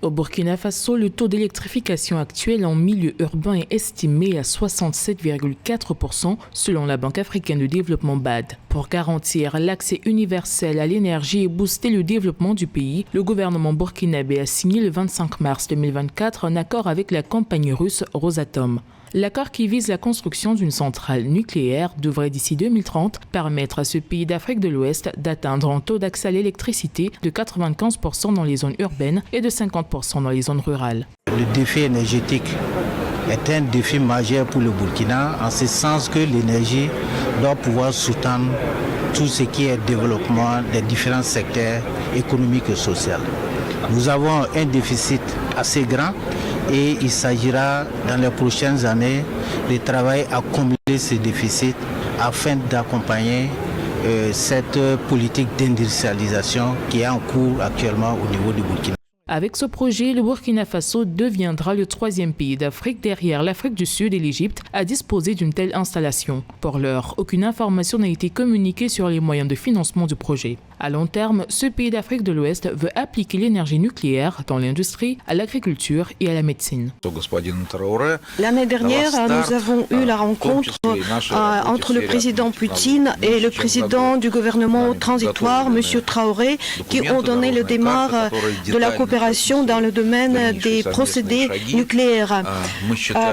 Au Burkina Faso, le taux d'électrification actuel en milieu urbain est estimé à 67,4% selon la Banque africaine de développement BAD. Pour garantir l'accès universel à l'énergie et booster le développement du pays, le gouvernement burkinabé a signé le 25 mars 2024 un accord avec la compagnie russe Rosatom. L'accord qui vise la construction d'une centrale nucléaire devrait d'ici 2030 permettre à ce pays d'Afrique de l'Ouest d'atteindre un taux d'accès à l'électricité de 95% dans les zones urbaines et de 50% dans les zones rurales. Le défi énergétique est un défi majeur pour le Burkina, en ce sens que l'énergie doit pouvoir sous-tendre tout ce qui est développement des différents secteurs économiques et sociaux. Nous avons un déficit assez grand et il s'agira dans les prochaines années de travailler à combler ce déficit afin d'accompagner cette politique d'industrialisation qui est en cours actuellement au niveau du Burkina. Avec ce projet, le Burkina Faso deviendra le troisième pays d'Afrique derrière l'Afrique du Sud et l'Égypte à disposer d'une telle installation. Pour l'heure, aucune information n'a été communiquée sur les moyens de financement du projet. À long terme, ce pays d'Afrique de l'Ouest veut appliquer l'énergie nucléaire dans l'industrie, à l'agriculture et à la médecine. L'année dernière, nous avons eu la rencontre entre le président Poutine et le président du gouvernement transitoire, M. Traoré, qui ont donné le démarre de la coopération dans le domaine des procédés nucléaires.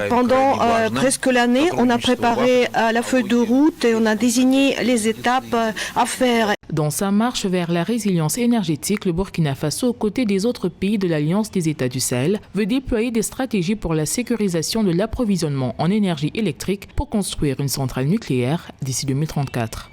Pendant presque l'année, on a préparé la feuille de route et on a désigné les étapes à faire. Dans sa marche vers la résilience énergétique, le Burkina Faso, aux côtés des autres pays de l'Alliance des États du Sahel, veut déployer des stratégies pour la sécurisation de l'approvisionnement en énergie électrique pour construire une centrale nucléaire d'ici 2034.